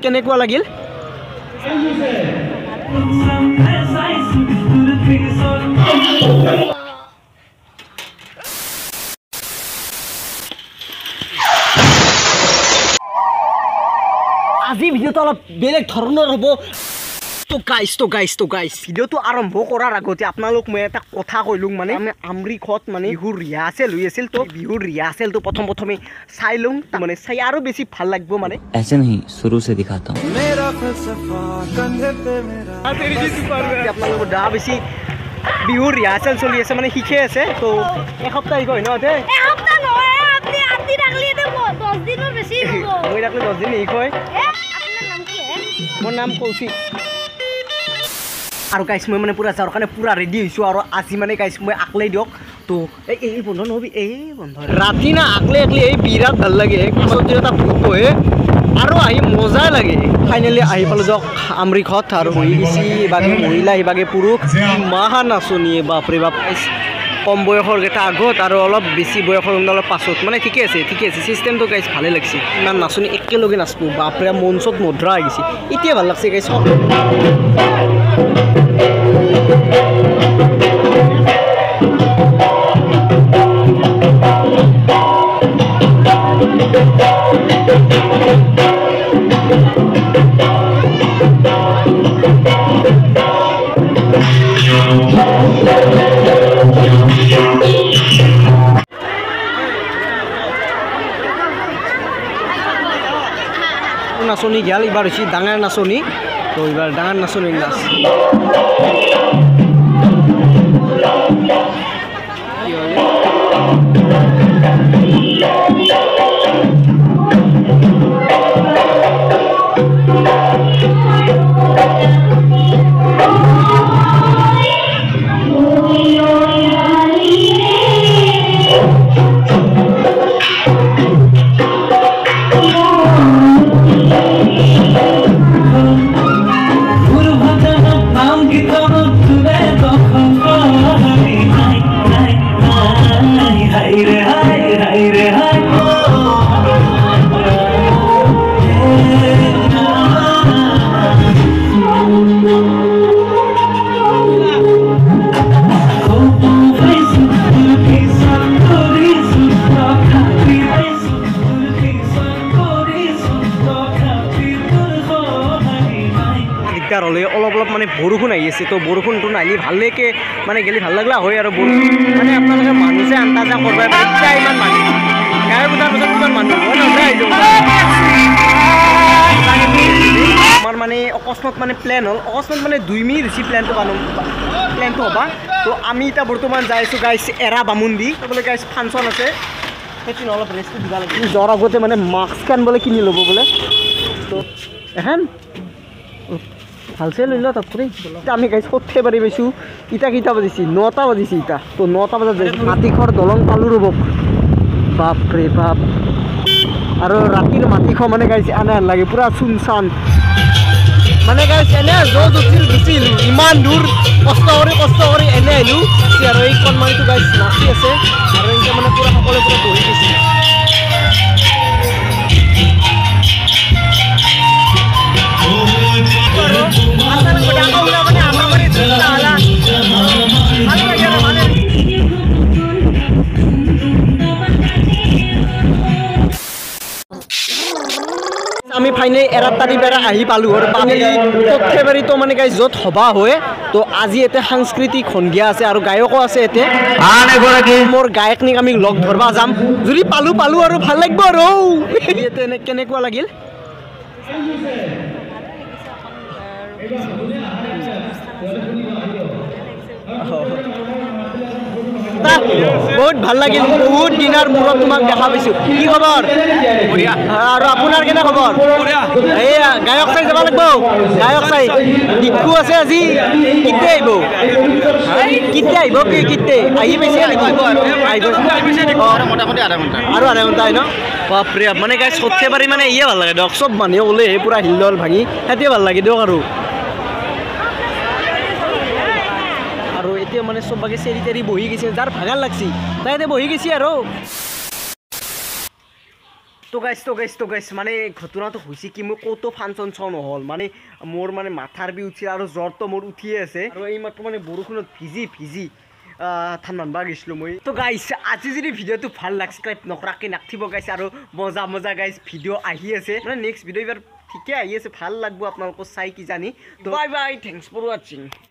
কেনেকুৱা লাগিল আজি ভিডিওটো অলপ বেলেগ ধৰণৰ হ'ব তো গাইস ভিডিওটো আৰম্ভ কৰাৰ আগতে আপোনালোক মই এটা কথা কইলুং মানে আমি আমৰিখত মানে বিহুৰ ৰিহাৰ্সেল হৈ আছিল তো বিহুৰ ৰিহাৰ্সেলটো প্ৰথমে চাই লং মানে চাই আৰু বেছি ভাল লাগিব মানে ऐसे नहीं शुरू से दिखाता हूं मेरा फलसफा कंधे पे मेरा আপোনালোক দা বেছি বিহুৰ ৰিহাৰ্সেল চলি আছে মানে শিখে আছে তো এসপ্তাহ হৈ ন তে এসপ্তাহ নহয় আপনি রাখলি দে 10 দিনৰ বেছি হ'ব মই ৰাখলে 10 দিন এই কয় আপনাৰ নাম কি হে মোৰ নাম কৌশিক আৰু গাইস মই মানে পুৰা যাৰ কাৰণে পুৰা ৰেডি হৈছো আৰু আজি মানে গাইস মই আকলাই দিয়ক তো এই বন্ধ নহবি এই বন্ধ ৰাতি না আকলে এই বিৰাট ভাল লাগে কাছত এটা ভূত হয় আৰু আহি মজা লাগে ফাইনালি আহি পালো যক আমৰিখত আৰু হৈ গেছি বাকি মহিলা বাকি পুৰুষ মহা নাচনীয়ে বাপৰে বাপ কম বয়সৰ গেটা আগত আৰু অলপ বেছি বয়সৰ অলপ পাছত মানে ঠিকে আছে চিষ্টেমটো গাইছ ভালে লাগছে ইমান নাচনী একেলগে নাচবো বাপৰে মঞ্চত মধুৰা হৈ গৈছে এতিয়া ভাল লাগছে গাইছ নাচনী গেল এবাৰ হৈছে ডাঙৰ নাচনী তো এবাৰ ডাঙৰ নাচনী নাচ হলে অলপ মানে বৰষুণ আহি আছে তো বৰষুণটো নাহিলে ভালকে মানে গেলি ভাল লাগলা হয় আৰু মানে আপোনালোকে মানুহে আন্দাজা কৰবা এতিয়া ইমান মানুহ গায়ক উঠাৰ পিছত ইমান মানুহ হয় আমাৰ মানে অকস্মাত মানে প্লেন হ'ল অকস্মাত মানে 2 মিনিট হৈছে প্লেনটো হ'বা তো আমি এতিয়া বৰ্তমান যাই আছোঁ গাইছ এৰা বামুন্দি বোলে গাইছ ফাংচন আছে সেইটো অলপ ৰেষ্ট দিব লাগে জ্বৰ আগতে মানে মাস্ক খান বোলে কিনি ল'ব বোলে তো এখন ভালছে লৈ ল তাতকৈ আমি গাইছ সৰ্থে বাৰী পাইছোঁ ইটা কেইটা বাজিছে 9টা বাজিছে ইটা তো 9টা বজাত যাইছোঁ মাটিখৰ দলং পালোঁ ৰ'ব বাপৰে বাপ আৰু ৰাতিৰ মাটিখন মানে গাইছে আনে লাগে পুৰা চুনচান মানে গাইছ এনে য'ত উঠিছিল ইমান দূৰ কষ্ট কৰি এনে আহিলোঁ আৰু এই কণমানিটো গাইছ নাচি আছে আৰু এনেকৈ মানে পুৰা সকলোৱে পুৰা বহি গৈছে আমি ফাইনেলি এৰাতাৰি বেৰা আহি পালোঁ আৰু সৰ্থেবাৰীতো মানে গাইছ য'ত সভা হয় তো আজি ইয়াতে সাংস্কৃতিক সন্ধিয়া আছে আৰু গায়কো আছে ইয়াতে মোৰ গায়কনিক আমি লগ ধৰবা যাম যদি পালোঁ আৰু ভাল লাগিব আৰু ইয়াতে কেনেকুৱা লাগিল বহুত ভাল লাগিল বহুত দিনৰ মূৰত তোমাক দেখা পাইছোঁ কি খবৰ আৰু আপোনাৰ কেনে খবৰ এই গায়ক চাই যাব লাগিব গায়ক চাই ডিকু আছে আজি কেতিয়া আহিব কেতিয়া আহি পাইছে মোটামুটি আধা ঘণ্টা আৰু আধা ঘণ্টা ন বাপৰে মানে গাই সৰ্থেবাৰী মানে ইয়ে ভাল লাগে দিয়ক চব মানুহে ওলে পুৰা হিলদল ভাঙি সেইটোৱে ভাল লাগে দিয়ক আৰু এতিয়া মানে চব বাকি চেৰি তেৰি বহি গৈছে যাৰ ভাগাৰ লাগছি তাই বহি গৈছে আৰু তো গাইছ মানে ঘটনাটো হৈছে কি মোৰ ক'তো ফাংচন চাও নহ'ল মানে মোৰ মানে মাথাৰ বিষ উঠি আৰু জ্বৰটো মোৰ উঠিয়ে আছে আৰু এই মাত্ৰ মানে বৰষুণত ভিজি ঠাণ্ডা গৈছিলোঁ মই তো গাইছ আজি যদি ভিডিঅ'টো ভাল ছাবস্ক্ৰাইব নকৰাকৈ নাথাকিব গাইছ আৰু মজা গাইছ ভিডিঅ' আহি আছে মানে নেক্সট ভিডিঅ' এইবাৰ ঠিকে আহি আছে ভাল লাগব আপোনালোকৰ চাই কি জানি বাই বাই থেংকছ ফৰ ৱাচিং